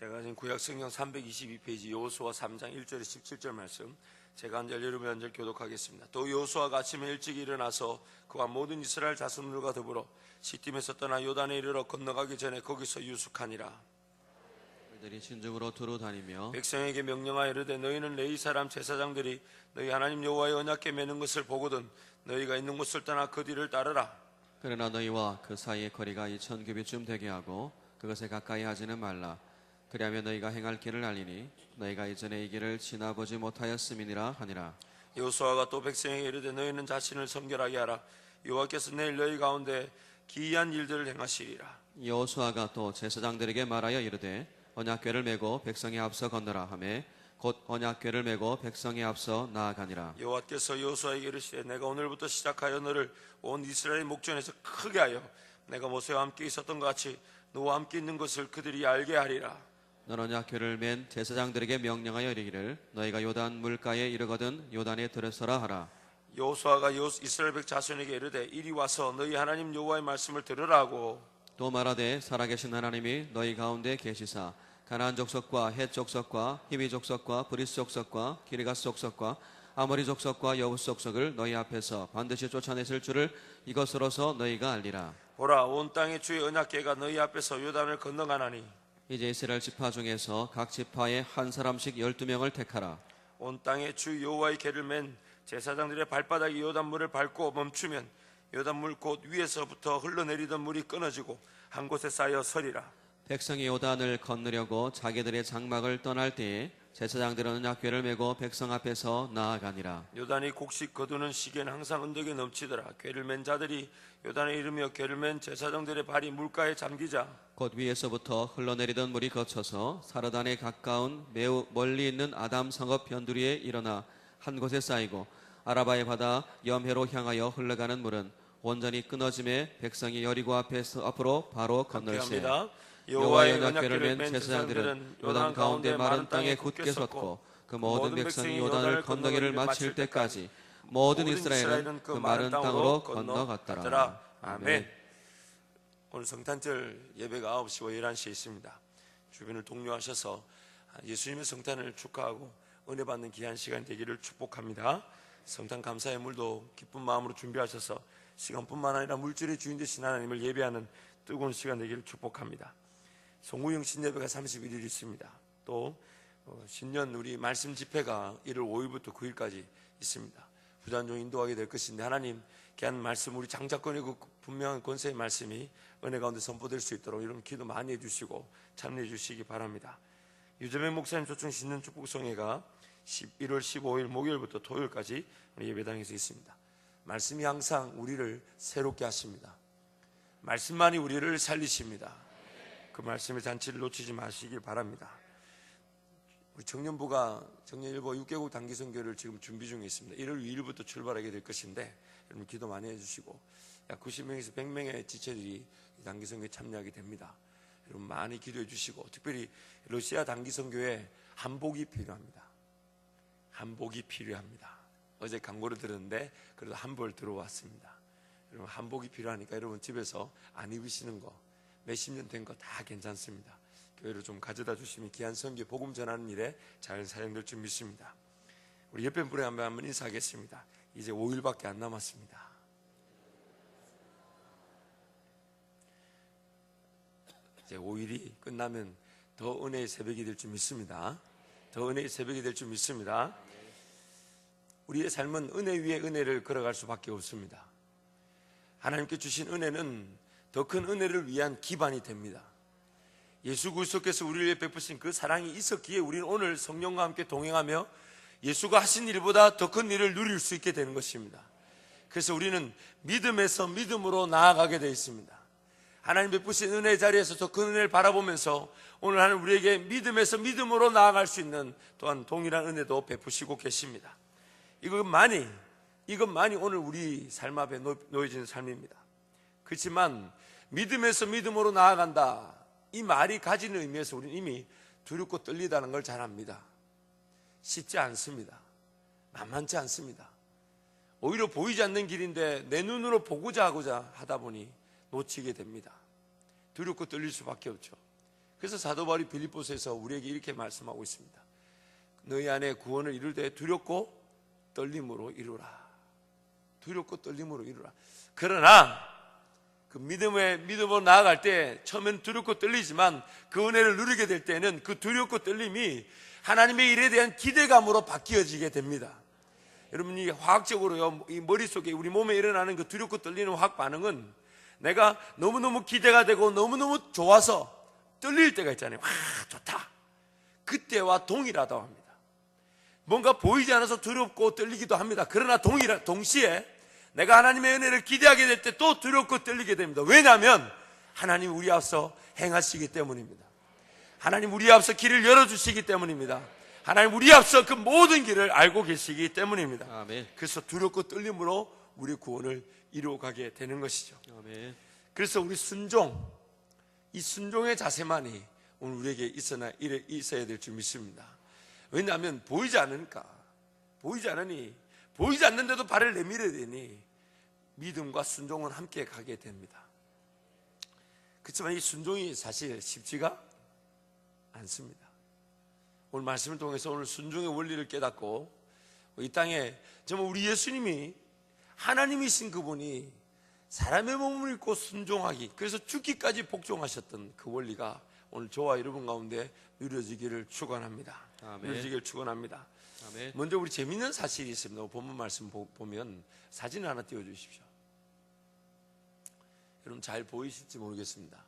제가 지금 구약성경 322페이지 여호수아 3장 1절에 17절 말씀 제가 한 절 여러분 한 절 교독하겠습니다. 또 여호수아가 아침에 일찍 일어나서 그와 모든 이스라엘 자손들과 더불어 시팀에서 떠나 요단에 이르러 건너가기 전에 거기서 유숙하니라. 그들이 진중으로 두루 다니며 백성에게 명령하여 이르되 너희는 레위 사람 제사장들이 너희 하나님 여호와의 언약궤 매는 것을 보거든 너희가 있는 곳을 떠나 그 뒤를 따르라. 그러나 너희와 그 사이의 거리가 2000규빗쯤 되게 하고 그것에 가까이 하지는 말라. 그리하면 너희가 행할 길을 알리니 너희가 이전에 이 길을 지나보지 못하였음이니라 하니라. 여호수아가 또 백성에게 이르되 너희는 자신을 성결하게 하라. 여호와께서 내일 너희 가운데 기이한 일들을 행하시리라. 여호수아가 또 제사장들에게 말하여 이르되 언약궤를 메고 백성에 앞서 건너라 하매 곧 언약궤를 메고 백성에 앞서 나아가니라. 여호와께서 여호수아에게 이르시되 내가 오늘부터 시작하여 너를 온 이스라엘 목전에서 크게 하여 내가 모세와 함께 있었던 것 같이 너와 함께 있는 것을 그들이 알게 하리라. 넌 언약궤를 맨 제사장들에게 명령하여 이르기를 너희가 요단 물가에 이르거든 요단에 들어서라 하라. 여호수아가 이스라엘 백 자손에게 이르되 이리 와서 너희 하나님 여호와의 말씀을 들으라고. 또 말하되 살아계신 하나님이 너희 가운데 계시사 가나안 족속과 헷 족속과 히위 족속과 브리스 족속과 기르가스 족속과 아모리 족속과 여부스 족속을 너희 앞에서 반드시 쫓아내실 줄을 이것으로서 너희가 알리라. 보라 온 땅의 주의 언약궤가 너희 앞에서 요단을 건너가나니 이제 이스라엘 지파 중에서 각 지파에 한 사람씩 12명을 택하라. 온 땅의 주 여호와의 궤를 맨 제사장들의 발바닥이 요단물을 밟고 멈추면 요단물 곧 위에서부터 흘러내리던 물이 끊어지고 한 곳에 쌓여 서리라. 백성이 요단을 건너려고 자기들의 장막을 떠날 때에 제사장들은 언약궤를 메고 백성 앞에서 나아가니라. 요단이 곡식 거두는 시기에는 항상 언덕에 넘치더라. 궤를 맨 자들이 요단에 이르며 궤를 맨 제사장들의 발이 물가에 잠기자 곧 위에서부터 흘러내리던 물이 거쳐서 사르단에 가까운 매우 멀리 있는 아담 성읍 변두리에 일어나 한 곳에 쌓이고 아라바의 바다 염해로 향하여 흘러가는 물은 온전히 끊어짐에 백성이 여리고 앞으로 바로 건널세. 여호와의 언약궤를 맨 제사장들은 요단 가운데 마른 땅에 굳게 섰고 그 모든 백성이 요단을 건너기를 마칠 때까지 모든 이스라엘은 그 마른 땅으로 건너갔더라. 아멘. 오늘 성탄절 예배가 9시와 11시에 있습니다. 주변을 독려하셔서 예수님의 성탄을 축하하고 은혜 받는 귀한 시간 되기를 축복합니다. 성탄 감사의 물도 기쁜 마음으로 준비하셔서 시간뿐만 아니라 물질의 주인 되신 하나님을 예배하는 뜨거운 시간 되기를 축복합니다. 송구영 신예배가 31일 있습니다. 또 신년 우리 말씀 집회가 1월 5일부터 9일까지 있습니다. 부단종 인도하게 될 것인데 하나님 귀한 말씀 우리 장자권의 그 분명한 권세의 말씀이 은혜 가운데 선포될 수 있도록 이런 기도 많이 해주시고 참여해 주시기 바랍니다. 유재명 목사님 초청 신년 축복성회가 1월 15일 목요일부터 토요일까지 우리 예배당에서 있습니다. 말씀이 항상 우리를 새롭게 하십니다. 말씀만이 우리를 살리십니다. 그 말씀의 잔치를 놓치지 마시길 바랍니다. 우리 청년부가 청년일보 6개국 단기 선교를 지금 준비 중에 있습니다. 1월 2일부터 출발하게 될 것인데 여러분 기도 많이 해주시고 약 90명에서 100명의 지체들이 단기 선교에 참여하게 됩니다. 여러분 많이 기도해 주시고 특별히 러시아 단기 선교에 한복이 필요합니다. 한복이 필요합니다. 어제 광고를 들었는데 그래도 한벌 들어왔습니다. 여러분 한복이 필요하니까 여러분 집에서 안 입으시는 거 몇십 년 된 거 다 괜찮습니다. 교회로 좀 가져다 주시면 귀한 선교 복음 전하는 일에 잘 사용될 줄 믿습니다. 우리 옆에 분에 한번 인사하겠습니다. 이제 5일밖에 안 남았습니다. 이제 5일이 끝나면 더 은혜의 새벽이 될 줄 믿습니다. 더 은혜의 새벽이 될 줄 믿습니다. 우리의 삶은 은혜 위에 은혜를 걸어갈 수밖에 없습니다. 하나님께 주신 은혜는 더 큰 은혜를 위한 기반이 됩니다. 예수 그리스도께서 우리를 베푸신 그 사랑이 있었기에 우리는 오늘 성령과 함께 동행하며 예수가 하신 일보다 더 큰 일을 누릴 수 있게 되는 것입니다. 그래서 우리는 믿음에서 믿음으로 나아가게 되어 있습니다. 하나님 베푸신 은혜의 자리에서 더 큰 은혜를 바라보면서 오늘 하나님 우리에게 믿음에서 믿음으로 나아갈 수 있는 또한 동일한 은혜도 베푸시고 계십니다. 이것만이 오늘 우리 삶 앞에 놓여지는 삶입니다. 그렇지만 믿음에서 믿음으로 나아간다 이 말이 가지는 의미에서 우리는 이미 두렵고 떨리다는 걸 잘 압니다. 쉽지 않습니다. 만만치 않습니다. 오히려 보이지 않는 길인데 내 눈으로 보고자 하고자 하다 보니 놓치게 됩니다. 두렵고 떨릴 수밖에 없죠. 그래서 사도 바울이 빌립보서에서 우리에게 이렇게 말씀하고 있습니다. 너희 안에 구원을 이룰 때 두렵고 떨림으로 이루라. 두렵고 떨림으로 이루라. 그러나 그 믿음으로 나아갈 때 처음엔 두렵고 떨리지만 그 은혜를 누리게 될 때는 그 두렵고 떨림이 하나님의 일에 대한 기대감으로 바뀌어지게 됩니다. 여러분, 이 화학적으로요, 이 머릿속에 우리 몸에 일어나는 그 두렵고 떨리는 화학 반응은 내가 너무너무 기대가 되고 너무너무 좋아서 떨릴 때가 있잖아요. 와, 좋다. 그때와 동일하다고 합니다. 뭔가 보이지 않아서 두렵고 떨리기도 합니다. 그러나 동시에 내가 하나님의 은혜를 기대하게 될 때 또 두렵고 떨리게 됩니다. 왜냐하면 하나님 우리 앞서 행하시기 때문입니다. 하나님 우리 앞서 길을 열어주시기 때문입니다. 하나님 우리 앞서 그 모든 길을 알고 계시기 때문입니다. 아멘. 그래서 두렵고 떨림으로 우리 구원을 이루어가게 되는 것이죠. 아멘. 그래서 우리 이 순종의 자세만이 오늘 우리에게 있어야 될 줄 믿습니다. 왜냐하면 보이지 않으니까, 보이지 않는데도 발을 내밀어야 되니 믿음과 순종은 함께 가게 됩니다. 그렇지만 이 순종이 사실 쉽지가 않습니다. 오늘 말씀을 통해서 오늘 순종의 원리를 깨닫고 이 땅에 정말 우리 예수님이 하나님이신 그분이 사람의 몸을 입고 순종하기, 그래서 죽기까지 복종하셨던 그 원리가 오늘 저와 여러분 가운데 누려지기를 축원합니다. 아멘. 누려지기를 축원합니다. 아멘. 먼저 우리 재미있는 사실이 있습니다. 본문 말씀 보면 사진을 하나 띄워주십시오. 여러분 잘 보이실지 모르겠습니다.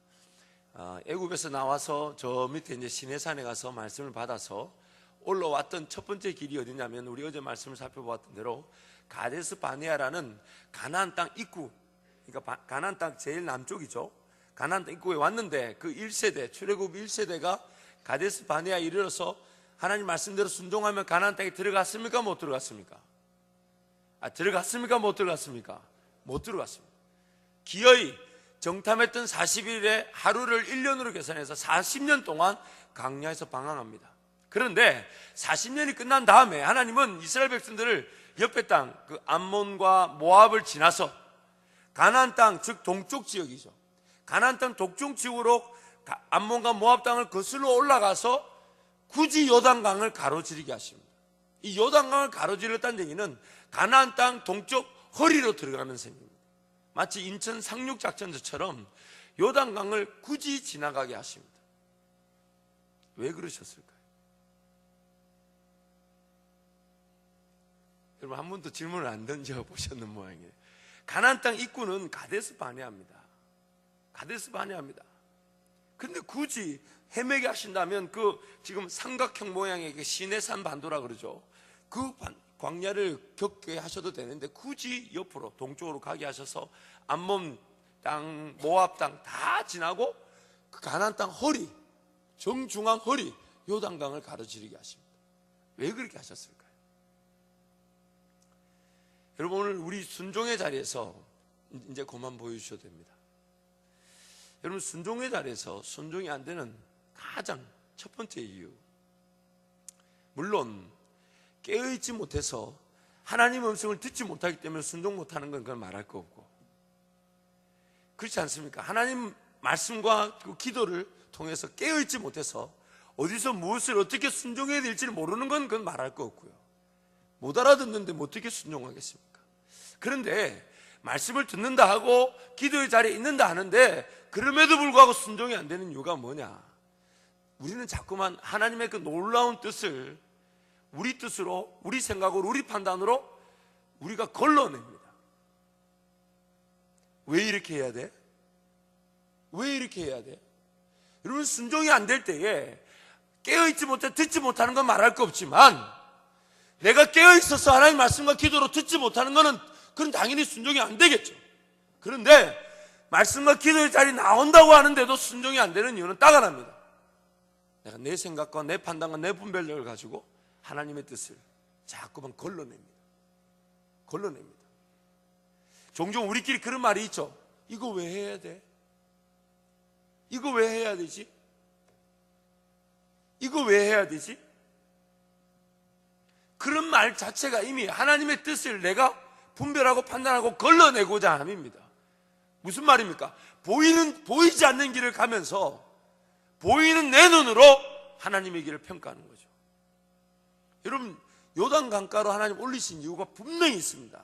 애굽에서 나와서 저 밑에 이제 시내산에 가서 말씀을 받아서 올라왔던 첫 번째 길이 어디냐면 우리 어제 말씀을 살펴보았던 대로 가데스 바네아라는 가나안 땅 입구, 그러니까 가나안 땅 제일 남쪽이죠. 가나안 땅 입구에 왔는데 그 1세대, 출애굽 1세대가 가데스 바네아에 이르러서 하나님 말씀대로 순종하면 가나안 땅에 들어갔습니까? 못 들어갔습니까? 들어갔습니까? 못 들어갔습니까? 못 들어갔습니다. 기어이 정탐했던 40일에 하루를 1년으로 계산해서 40년 동안 광야에서 방황합니다. 그런데 40년이 끝난 다음에 하나님은 이스라엘 백성들을 옆에 땅, 그 암몬과 모압을 지나서 가나안 땅, 즉 동쪽 지역이죠. 가나안 땅 동쪽 지역으로 암몬과 모압 땅을 거슬러 올라가서 굳이 요단강을 가로지르게 하십니다. 이 요단강을 가로질렀다는 얘기는 가나안 땅 동쪽 허리로 들어가는 셈입니다. 마치 인천 상륙작전처럼 요단강을 굳이 지나가게 하십니다. 왜 그러셨을까요? 여러분 한 번도 질문을 안 던져보셨는 모양이에요. 가나안 땅 입구는 가데스 바네아입니다. 가데스 바네아입니다. 그런데 굳이 헤매게 하신다면 그 지금 삼각형 모양의 그 시내산 반도라 그러죠. 그 광야를 겪게 하셔도 되는데 굳이 옆으로 동쪽으로 가게 하셔서 암몬 땅, 모압 땅 다 지나고 그 가나안 땅 허리, 정중앙 허리 요단강을 가로지르게 하십니다. 왜 그렇게 하셨을까요? 여러분 오늘 우리 순종의 자리에서 이제 그만 보여주셔도 됩니다. 여러분 순종의 자리에서 순종이 안 되는 가장 첫 번째 이유, 물론 깨어있지 못해서 하나님의 음성을 듣지 못하기 때문에 순종 못하는 건 그건 말할 거 없고, 그렇지 않습니까? 하나님 말씀과 그 기도를 통해서 깨어있지 못해서 어디서 무엇을 어떻게 순종해야 될지를 모르는 건 그건 말할 거 없고요. 못 알아듣는데 어떻게 순종하겠습니까? 그런데 말씀을 듣는다 하고 기도의 자리에 있는다 하는데 그럼에도 불구하고 순종이 안 되는 이유가 뭐냐? 우리는 자꾸만 하나님의 그 놀라운 뜻을 우리 뜻으로, 우리 생각으로, 우리 판단으로 우리가 걸러냅니다. 왜 이렇게 해야 돼? 왜 이렇게 해야 돼? 여러분 순종이 안 될 때에 깨어있지 못해 듣지 못하는 건 말할 거 없지만 내가 깨어있어서 하나님 말씀과 기도로 듣지 못하는 거는 그건 당연히 순종이 안 되겠죠. 그런데 말씀과 기도의 자리에 나온다고 하는데도 순종이 안 되는 이유는 따가 납니다. 내가 내 생각과 내 판단과 내 분별력을 가지고 하나님의 뜻을 자꾸만 걸러냅니다. 걸러냅니다. 종종 우리끼리 그런 말이 있죠. 이거 왜 해야 돼? 이거 왜 해야 되지? 이거 왜 해야 되지? 그런 말 자체가 이미 하나님의 뜻을 내가 분별하고 판단하고 걸러내고자 함입니다. 무슨 말입니까? 보이지 않는 길을 가면서 보이는 내 눈으로 하나님의 길을 평가하는 거죠. 여러분, 요단 강가로 하나님 올리신 이유가 분명히 있습니다.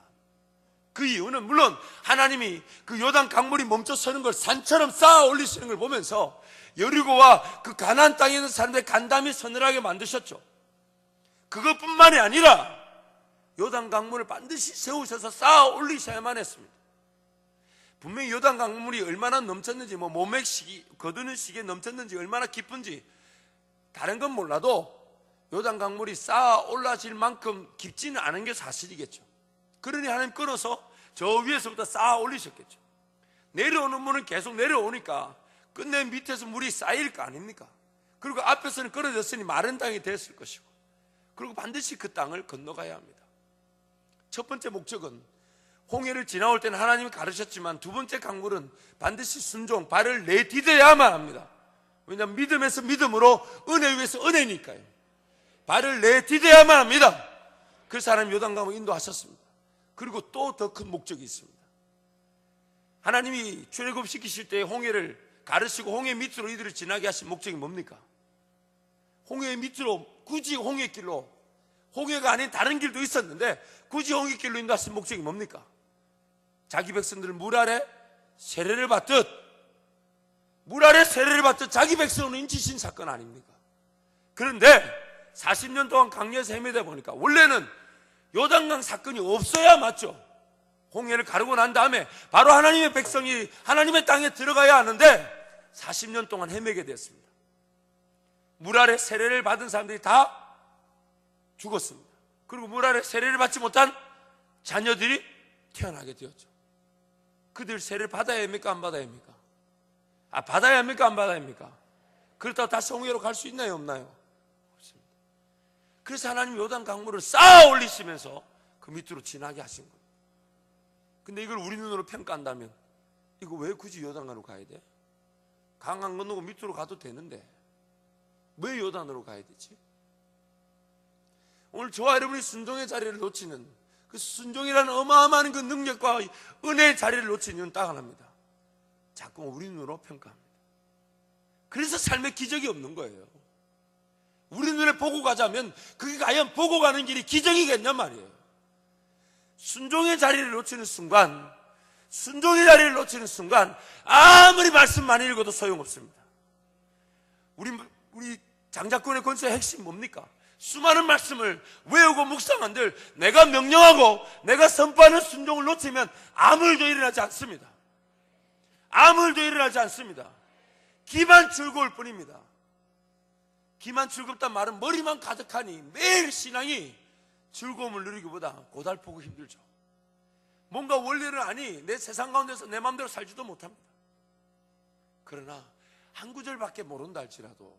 그 이유는 물론 하나님이 그 요단 강물이 멈춰 서는 걸 산처럼 쌓아 올리시는 걸 보면서 여리고와 그 가나안 땅에 있는 사람들의 간담이 서늘하게 만드셨죠. 그것뿐만이 아니라 요단 강물을 반드시 세우셔서 쌓아 올리셔야만 했습니다. 분명히 요단 강물이 얼마나 넘쳤는지, 몸의 시기, 거두는 시기에 넘쳤는지, 얼마나 깊은지 다른 건 몰라도 요단 강물이 쌓아 올라질 만큼 깊지는 않은 게 사실이겠죠. 그러니 하나님 끌어서 저 위에서부터 쌓아 올리셨겠죠. 내려오는 물은 계속 내려오니까 끝내 밑에서 물이 쌓일 거 아닙니까? 그리고 앞에서는 끌어졌으니 마른 땅이 됐을 것이고, 그리고 반드시 그 땅을 건너가야 합니다. 첫 번째 목적은 홍해를 지나올 때는 하나님이 가르쳤지만, 두 번째 강물은 반드시 순종, 발을 내디뎌야만 합니다. 왜냐하면 믿음에서 믿음으로, 은혜 위에서 은혜니까요. 발을 내디뎌야만 합니다. 그래서 하나님 요단강을 인도하셨습니다. 그리고 또 더 큰 목적이 있습니다. 하나님이 출애굽시키실 때 홍해를 가르치고 홍해 밑으로 이들을 지나게 하신 목적이 뭡니까? 홍해 밑으로, 굳이 홍해길로, 홍해가 아닌 다른 길도 있었는데 굳이 홍해길로 인도하신 목적이 뭡니까? 자기 백성들을 물 아래 세례를 받듯, 물 아래 세례를 받듯 자기 백성을 인치신 사건 아닙니까? 그런데 40년 동안 강야에서 헤매다 보니까, 원래는 요단강 사건이 없어야 맞죠. 홍해를 가르고 난 다음에 바로 하나님의 백성이 하나님의 땅에 들어가야 하는데 40년 동안 헤매게 됐습니다. 물 아래 세례를 받은 사람들이 다 죽었습니다. 그리고 물 아래 세례를 받지 못한 자녀들이 태어나게 되었죠. 그들 세례를 받아야 합니까? 안 받아야 합니까? 받아야 합니까? 안 받아야 합니까? 그렇다고 다시 홍해로 갈 수 있나요? 없나요? 없습니다. 그래서 하나님 요단 강물을 쌓아 올리시면서 그 밑으로 지나게 하신 거예요. 근데 이걸 우리 눈으로 평가한다면, 이거 왜 굳이 요단강으로 가야 돼? 강 안 건너고 밑으로 가도 되는데 왜 요단으로 가야 되지? 오늘 저와 여러분이 순종의 자리를 놓치는, 그 순종이라는 어마어마한 그 능력과 은혜의 자리를 놓치는 이유는 딱 하나입니다. 자꾸 우리 눈으로 평가합니다. 그래서 삶에 기적이 없는 거예요. 우리 눈에 보고 가자면 그게 과연 보고 가는 길이 기적이겠냔 말이에요. 순종의 자리를 놓치는 순간, 순종의 자리를 놓치는 순간 아무리 말씀 많이 읽어도 소용없습니다. 우리 장자권의 권세의 핵심 뭡니까? 수많은 말씀을 외우고 묵상한들 내가 명령하고 내가 선포하는 순종을 놓치면 아무 일도 일어나지 않습니다. 아무 일도 일어나지 않습니다. 기만 즐거울 뿐입니다. 기만 즐겁단 말은 머리만 가득하니 매일 신앙이 즐거움을 누리기보다 고달프고 힘들죠. 뭔가 원리를 아니 내 세상 가운데서 내 마음대로 살지도 못합니다. 그러나 한 구절밖에 모른다 할지라도,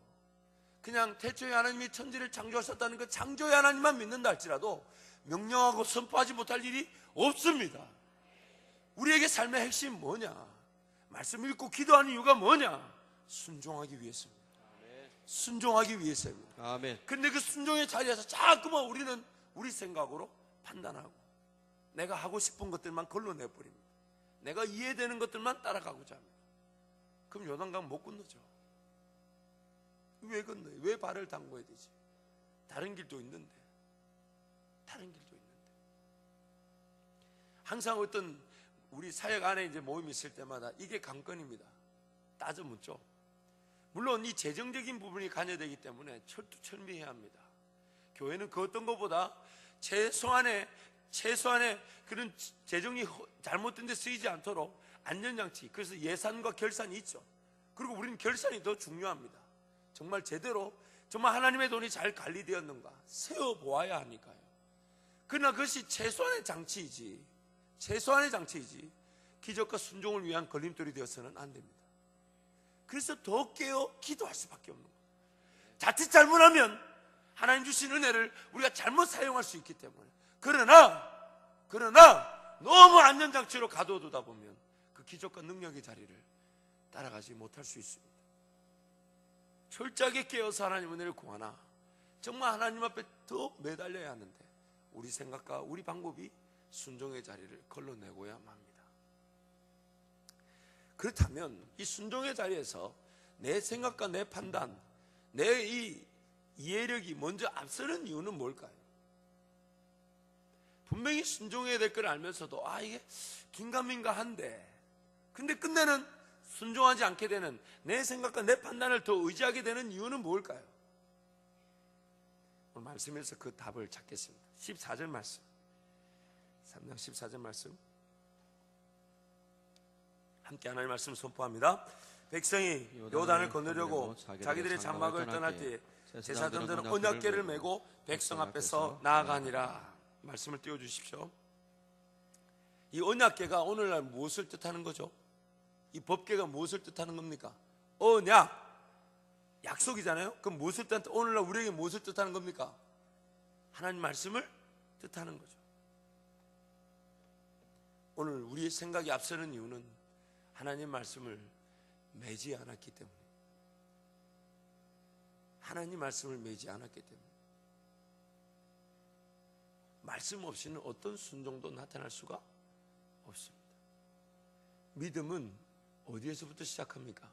그냥 태초에 하나님이 천지를 창조하셨다는 그 창조의 하나님만 믿는다 할지라도 명령하고 선포하지 못할 일이 없습니다. 우리에게 삶의 핵심이 뭐냐? 말씀 읽고 기도하는 이유가 뭐냐? 순종하기 위해서입니다. 순종하기 위해서입니다. 아멘. 근데 그 순종의 자리에서 자꾸만 우리는 우리 생각으로 판단하고 내가 하고 싶은 것들만 걸러내버립니다. 내가 이해되는 것들만 따라가고자 합니다. 그럼 요단강 못 건너죠. 왜 건너요? 왜 발을 담궈야 되지? 다른 길도 있는데. 항상 어떤 우리 사역 안에 이제 모임이 있을 때마다 이게 관건입니다. 따져 묻죠. 물론 이 재정적인 부분이 관여되기 때문에 철두철미해야 합니다. 교회는 그 어떤 것보다 최소한의 그런 재정이 잘못된 데 쓰이지 않도록 안전장치, 그래서 예산과 결산이 있죠. 그리고 우리는 결산이 더 중요합니다. 정말 제대로, 정말 하나님의 돈이 잘 관리되었는가 세어보아야 하니까요. 그러나 그것이 최소한의 장치이지 기적과 순종을 위한 걸림돌이 되어서는 안 됩니다. 그래서 더 깨어 기도할 수밖에 없는 거예요. 자칫 잘못하면 하나님 주신 은혜를 우리가 잘못 사용할 수 있기 때문에. 그러나 너무 안전장치로 가둬두다 보면 그 기적과 능력의 자리를 따라가지 못할 수 있습니다. 철저하게 깨어서 하나님 은혜를 구하나 정말 하나님 앞에 더 매달려야 하는데 우리 생각과 우리 방법이 순종의 자리를 걸러내고야 합니다. 그렇다면 이 순종의 자리에서 내 생각과 내 판단, 내 이 이해력이 먼저 앞서는 이유는 뭘까요? 분명히 순종해야 될 걸 알면서도 이게 긴가민가한데, 근데 끝내는 순종하지 않게 되는, 내 생각과 내 판단을 더 의지하게 되는 이유는 뭘까요? 오늘 말씀에서 그 답을 찾겠습니다. 14절 말씀, 3장 14절 말씀, 함께 하나님의 말씀을 선포합니다. 백성이 요단을 건너려고 자기들의 장막을 떠날 때에 제사장들은 언약궤를 메고 백성 앞에서 나아가니라. 말씀을 띄워주십시오. 이 언약궤가 오늘날 무엇을 뜻하는 거죠? 이 법궤가 무엇을 뜻하는 겁니까? 언약, 약속이잖아요. 그럼 무엇을 뜻하는, 오늘날 우리에게 무엇을 뜻하는 겁니까? 하나님 말씀을 뜻하는 거죠. 오늘 우리의 생각이 앞서는 이유는 하나님 말씀을 매지 않았기 때문에, 하나님 말씀을 매지 않았기 때문에, 말씀 없이는 어떤 순종도 나타날 수가 없습니다. 믿음은 어디에서부터 시작합니까?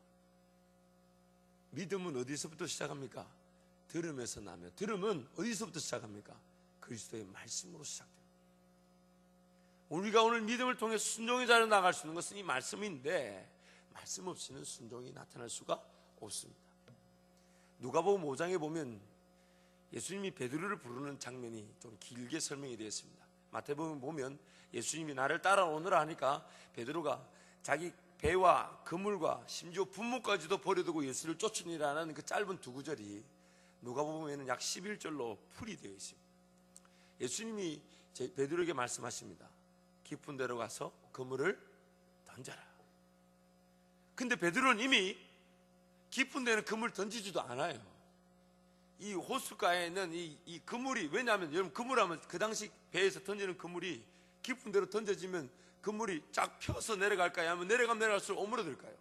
믿음은 어디서부터 시작합니까? 들음에서 나며, 들음은 어디서부터 시작합니까? 그리스도의 말씀으로 시작됩니다. 우리가 오늘 믿음을 통해 순종의 자리로 나갈 수 있는 것은 이 말씀인데, 말씀 없이는 순종이 나타날 수가 없습니다. 누가복음 5장에 보면 예수님이 베드로를 부르는 장면이 좀 길게 설명이 되어 있습니다. 마태복음 보면 예수님이 나를 따라오너라 하니까 베드로가 자기 배와 그물과 심지어 분무까지도 버려두고 예수를 쫓으니라는 그 짧은 두 구절이 누가복음에는 약 11절로 풀이 되어 있습니다. 예수님이 베드로에게 말씀하십니다. 깊은 데로 가서 그물을 던져라. 근데 베드로는 이미 깊은 데는 그물 던지지도 않아요. 이 호숫가에는 이 그물이, 왜냐하면 여러분 그물하면 그 당시 배에서 던지는 그물이 깊은 데로 던져지면 그물이 쫙 펴서 내려갈까요? 아니면 내려가면 내려갈수록 오므러들까요?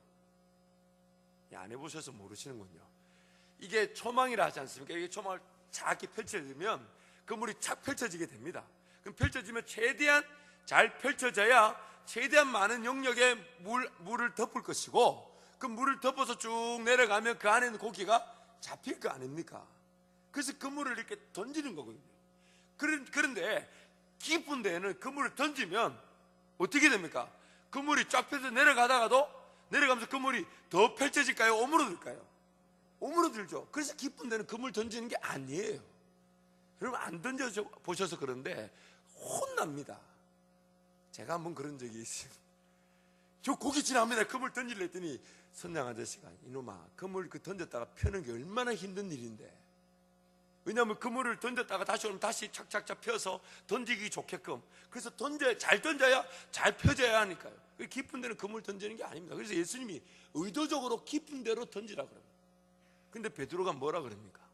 안 해보셔서 모르시는군요. 이게 초망이라 하지 않습니까? 이게 초망을 작게 펼쳐지면 그물이 착 펼쳐지게 됩니다. 그럼 펼쳐지면 최대한 잘 펼쳐져야 최대한 많은 영역의 물을 덮을 것이고, 그 물을 덮어서 쭉 내려가면 그 안에 있는 고기가 잡힐 거 아닙니까? 그래서 그물을 이렇게 던지는 거거든요. 그런데 깊은 데에는 그물을 던지면 어떻게 됩니까? 그물이 쫙 펴서 내려가면서 그물이 더 펼쳐질까요? 오므러들까요? 오므러들죠. 그래서 깊은 데는 그물 던지는 게 아니에요. 여러분 안 던져 보셔서 그런데 혼납니다. 제가 한번 그런 적이 있어요. 저 고기 지나갑니다. 그물 던지려 했더니 선장 아저씨가, 이놈아, 그물 던졌다가 펴는 게 얼마나 힘든 일인데, 왜냐하면 그물을 던졌다가 다시 오면 다시 착착착 펴서 던지기 좋게끔, 그래서 잘 던져야 잘 펴져야 하니까요. 깊은 데는 그물 던지는 게 아닙니다. 그래서 예수님이 의도적으로 깊은 데로 던지라 그럽니다. 근데 베드로가 뭐라 그럽니까?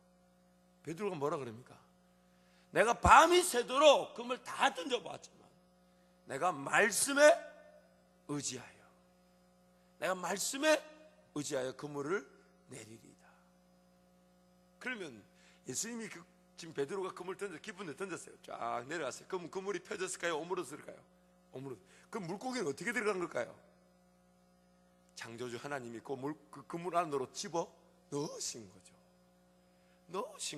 내가 밤이 새도록 그물 다 던져봤지만 내가 말씀에 의지하여 그물을 내리리이다. 그러면 예수님이 지금 베드로가 그물 깊은 데 던졌어요. 쫙 내려갔어요. 그럼 그물이 펴졌을까요? 오므러졌을까요? 그럼 물고기는 어떻게 들어간 걸까요? 창조주 하나님이 그 그물 안으로 집어 넣으신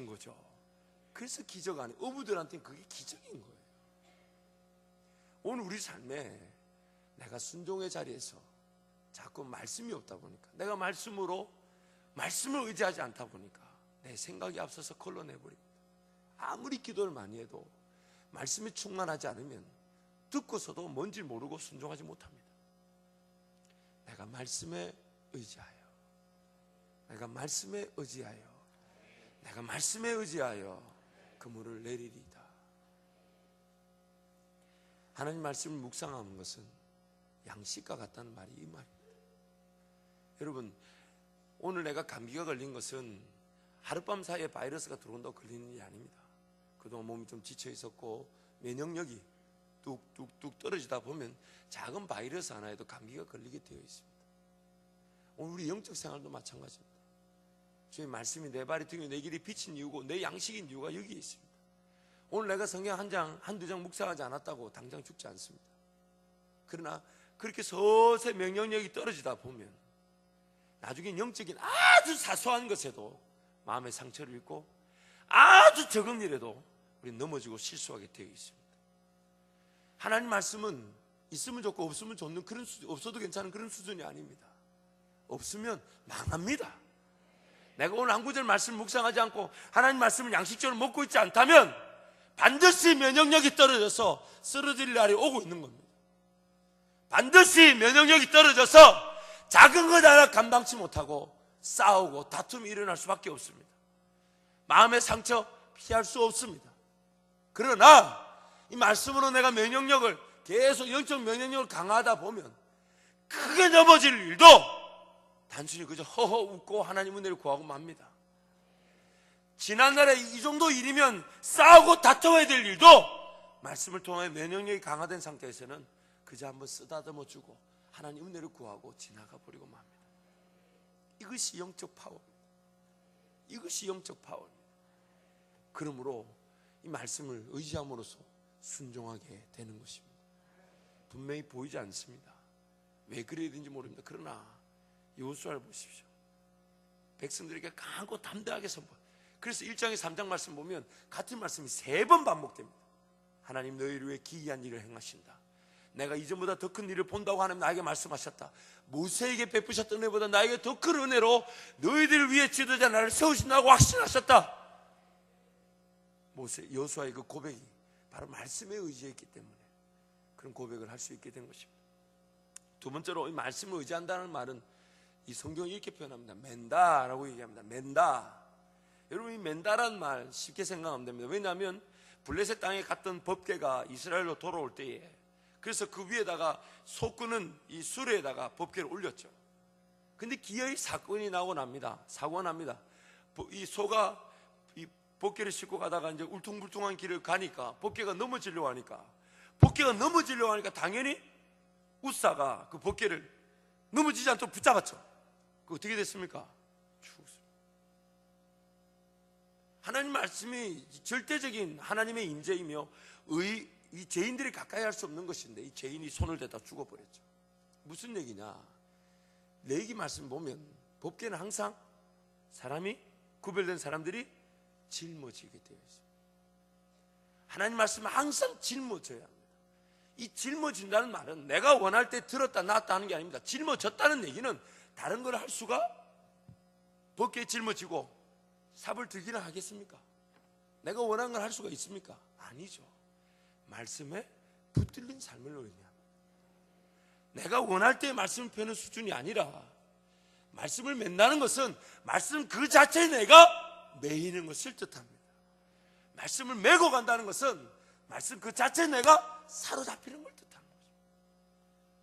거죠. 그래서 기적 아니에요. 어부들한테는 그게 기적인 거예요. 오늘 우리 삶에 내가 순종의 자리에서 자꾸 말씀이 없다 보니까, 내가 말씀을 의지하지 않다 보니까 내 생각이 앞서서 걸러내버립니다. 아무리 기도를 많이 해도 말씀이 충만하지 않으면 듣고서도 뭔지 모르고 순종하지 못합니다. 내가 말씀에 의지하여 그물을 내리리이다. 하나님 말씀을 묵상하는 것은 양식과 같다는 말이 이 말입니다. 여러분, 오늘 내가 감기가 걸린 것은 하룻밤 사이에 바이러스가 들어온다고 걸리는 일이 아닙니다. 그동안 몸이 좀 지쳐 있었고 면역력이 뚝뚝뚝 떨어지다 보면 작은 바이러스 하나에도 감기가 걸리게 되어 있습니다. 오늘 우리 영적 생활도 마찬가지입니다. 주의 말씀이 내 발이 등에 내 길이 비친 이유고 내 양식인 이유가 여기에 있습니다. 오늘 내가 성경 한두 장 묵상하지 않았다고 당장 죽지 않습니다. 그러나 그렇게 서서히 면역력이 떨어지다 보면 나중에 영적인 아주 사소한 것에도 마음의 상처를 입고 아주 적은 일에도 우리 넘어지고 실수하게 되어 있습니다. 하나님 말씀은 있으면 좋고 없으면 좋는 그런 없어도 괜찮은 그런 수준이 아닙니다. 없으면 망합니다. 내가 오늘 한 구절 말씀을 묵상하지 않고 하나님 말씀을 양식적으로 먹고 있지 않다면 반드시 면역력이 떨어져서 쓰러질 날이 오고 있는 겁니다. 반드시 면역력이 떨어져서 작은 것 하나 감당치 못하고 싸우고 다툼이 일어날 수밖에 없습니다. 마음의 상처 피할 수 없습니다. 그러나 이 말씀으로 내가 면역력을 계속 영적 면역력을 강화하다 보면 크게 넘어질 일도 단순히 그저 허허 웃고 하나님 은혜를 구하고 맙니다. 지난날에 이 정도 일이면 싸우고 다퉈야 될 일도 말씀을 통해 면역력이 강화된 상태에서는 그저 한번 쓰다듬어 주고 하나님 은혜를 구하고 지나가 버리고 맙니다. 이것이 영적 파워입니다. 이것이 영적 파워입니다. 그러므로 이 말씀을 의지함으로써 순종하게 되는 것입니다. 분명히 보이지 않습니다. 왜 그래야 되는지 모릅니다. 그러나 여호수아를 보십시오. 백성들에게 강하고 담대하게 선포. 그래서 1장에 3장 말씀 보면 같은 말씀이 3번 반복됩니다. 하나님 너희를 위해 기이한 일을 행하신다. 내가 이전보다 더 큰 일을 본다고 하나님 나에게 말씀하셨다. 모세에게 베푸셨던 은혜보다 나에게 더 큰 은혜로 너희들을 위해 지도자 나를 세우신다고 확신하셨다. 여호수아의 그 고백이 바로 말씀에 의지했기 때문에 그런 고백을 할 수 있게 된 것입니다. 두 번째로 이 말씀을 의지한다는 말은 이 성경이 이렇게 표현합니다. 맨다라고 얘기합니다. 맨다. 여러분 이 맨다라는 말 쉽게 생각하면 됩니다. 왜냐하면 블레셋 땅에 갔던 법궤가 이스라엘로 돌아올 때에 그래서 그 위에다가 소 끄는 이 수레에다가 법궤를 올렸죠. 근데 기어이 사건이 나고 납니다. 사고가 납니다. 이 소가 이 법궤를 싣고 가다가 이제 울퉁불퉁한 길을 가니까 법궤가 넘어지려고 하니까 당연히 웃사가 그 법궤를 넘어지지 않도록 붙잡았죠. 그 어떻게 됐습니까? 죽었습니다. 하나님 말씀이 절대적인 하나님의 임재이며 이 죄인들이 가까이 할 수 없는 것인데 이 죄인이 손을 대다 죽어버렸죠. 무슨 얘기냐? 레위기 말씀 보면 법궤는 항상 사람이 구별된 사람들이 짊어지게 되어 있습니다. 하나님 말씀은 항상 짊어져야 합니다. 이 짊어진다는 말은 내가 원할 때 들었다 놨다 하는 게 아닙니다. 짊어졌다는 얘기는 다른 걸 할 수가 법궤에 짊어지고 삽을 들기나 하겠습니까? 내가 원하는 걸 할 수가 있습니까? 아니죠. 말씀에 붙들린 삶을 의미합니다. 내가 원할 때 말씀을 펴는 수준이 아니라 말씀을 맨다는 것은 말씀 그 자체에 내가 매이는 것을 뜻합니다. 말씀을 메고 간다는 것은 말씀 그 자체에 내가 사로잡히는 걸 뜻하는 거죠.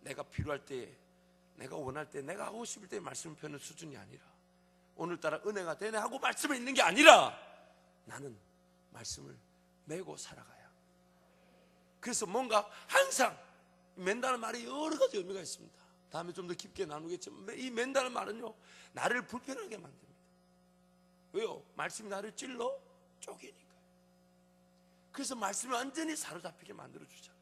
내가 필요할 때, 내가 원할 때, 내가 하고 싶을 때 말씀을 펴는 수준이 아니라 오늘따라 은혜가 되네 하고 말씀을 읽는 게 아니라 나는 말씀을 메고 살아가야 합니다. 그래서 뭔가 항상 맨다는 말이 여러 가지 의미가 있습니다. 다음에 좀 더 깊게 나누겠지만 이 맨다는 말은요 나를 불편하게 만듭니다. 왜요? 말씀이 나를 찔러 쪼개니까요. 그래서 말씀이 완전히 사로잡히게 만들어주잖아요.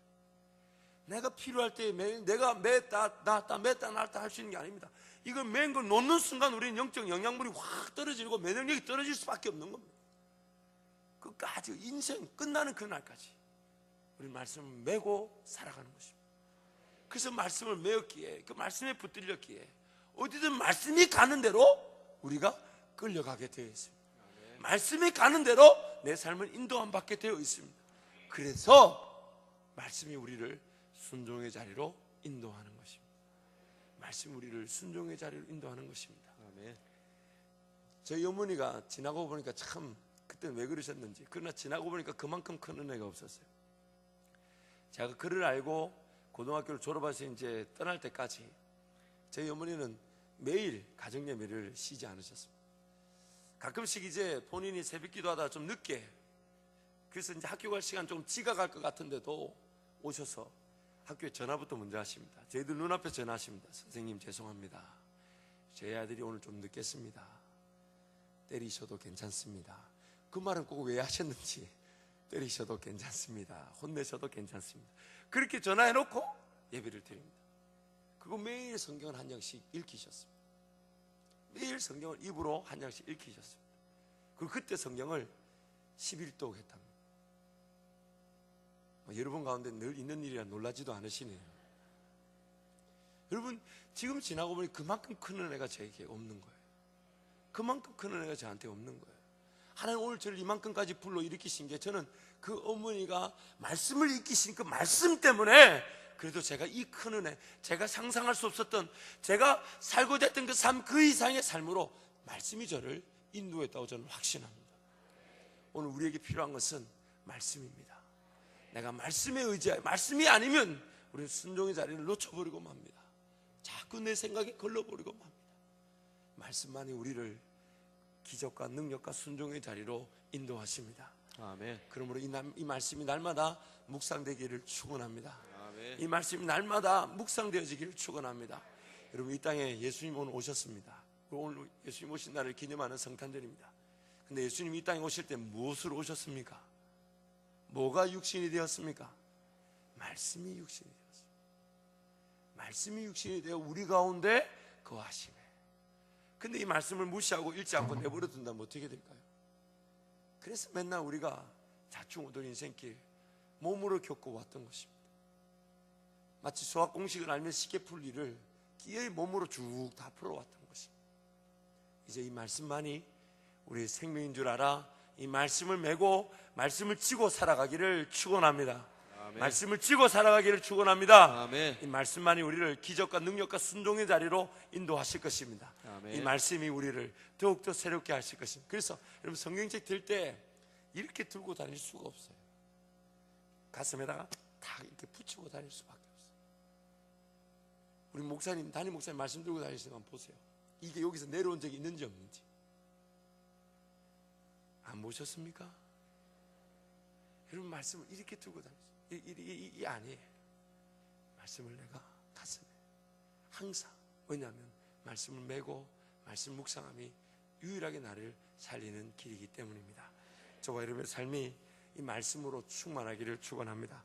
내가 필요할 때 내가 맸다 놨다 할 수 있는 게 아닙니다. 이걸 맨 걸 놓는 순간 우리는 영적 영양분이 확 떨어지고 면역력이 떨어질 수밖에 없는 겁니다. 끝까지 인생 끝나는 그날까지 우리 말씀을 메고 살아가는 것입니다. 그래서 말씀을 메었기에 그 말씀에 붙들렸기에 어디든 말씀이 가는 대로 우리가 끌려가게 되어 있습니다. 말씀이 가는 대로 내 삶을 인도함 받게 되어 있습니다. 그래서 말씀이 우리를 순종의 자리로 인도하는 것입니다. 말씀이 우리를 순종의 자리로 인도하는 것입니다. 아멘. 저희 어머니가 지나고 보니까 참 그때는 왜 그러셨는지, 그러나 지나고 보니까 그만큼 큰 은혜가 없었어요. 제가 그를 알고 고등학교를 졸업해서 이제 떠날 때까지 저희 어머니는 매일 가정 예배를 쉬지 않으셨습니다. 가끔씩 이제 본인이 새벽 기도하다 좀 늦게, 그래서 이제 학교 갈 시간 좀 지각할 것 같은데도 오셔서 학교에 전화부터 먼저 하십니다. 저희들 눈앞에 전화하십니다. 선생님 죄송합니다. 제 아들이 오늘 좀 늦겠습니다. 때리셔도 괜찮습니다. 그 말은 꼭 왜 하셨는지, 때리셔도 괜찮습니다. 혼내셔도 괜찮습니다. 그렇게 전화해놓고 예배를 드립니다. 그리고 매일 성경을 한 장씩 읽히셨습니다. 매일 성경을 입으로 한 장씩 읽히셨습니다. 그리고 그때 성경을 11독 했답니다. 여러분 가운데 늘 있는 일이라 놀라지도 않으시네요. 여러분, 지금 지나고 보니 그만큼 큰 은혜가 저에게 없는 거예요. 그만큼 큰 은혜가 저한테 없는 거예요. 하나님 오늘 저를 이만큼까지 불러일으키신 게, 저는 그 어머니가 말씀을 일으키신 그 말씀 때문에 그래도 제가 이 큰 은혜, 제가 상상할 수 없었던, 제가 살고자 했던 그 삶 그 이상의 삶으로 말씀이 저를 인도했다고 저는 확신합니다. 오늘 우리에게 필요한 것은 말씀입니다. 내가 말씀에 의지하여, 말씀이 아니면 우리는 순종의 자리를 놓쳐버리고 맙니다. 자꾸 내 생각에 걸러버리고 맙니다. 말씀만이 우리를 기적과 능력과 순종의 자리로 인도하십니다. 아멘. 그러므로 이 말씀이 날마다 묵상되기를 축원합니다. 아멘. 이 말씀이 날마다 묵상되어지기를 축원합니다. 여러분, 이 땅에 예수님 오늘 오셨습니다. 오늘 예수님 오신 날을 기념하는 성탄절입니다. 근데 예수님이 이 땅에 오실 때 무엇으로 오셨습니까? 뭐가 육신이 되었습니까? 말씀이 육신이 되었습니다. 말씀이 육신이 되어 우리 가운데 거하시네. 근데 이 말씀을 무시하고 읽지 않고 내버려 둔다면 어떻게 될까요? 그래서 맨날 우리가 자충우돌 인생길 몸으로 겪어왔던 것입니다. 마치 수학 공식을 알면 쉽게 풀 일을 기어이 몸으로 쭉 다 풀어왔던 것입니다. 이제 이 말씀만이 우리의 생명인 줄 알아 이 말씀을 메고 말씀을 지고 살아가기를 축원합니다. 아멘. 말씀을 지고 살아가기를 축원합니다. 아멘. 이 말씀만이 우리를 기적과 능력과 순종의 자리로 인도하실 것입니다. 아멘. 이 말씀이 우리를 더욱더 새롭게 하실 것입니다. 그래서 여러분, 성경책 들 때 이렇게 들고 다닐 수가 없어요. 가슴에다가 딱 이렇게 붙이고 다닐 수밖에 없어요. 우리 목사님, 담임 목사님 말씀 들고 다니시는 거 한번 보세요. 이게 여기서 내려온 적이 있는지 없는지. 안 보셨습니까? 여러분, 말씀을 이렇게 들고 다니세요. 이게 아니에요. 말씀을 내가 가슴에 항상, 왜냐하면 말씀을 메고 말씀 묵상함이 유일하게 나를 살리는 길이기 때문입니다. 저와 여러분의 삶이 이 말씀으로 충만하기를 축원합니다.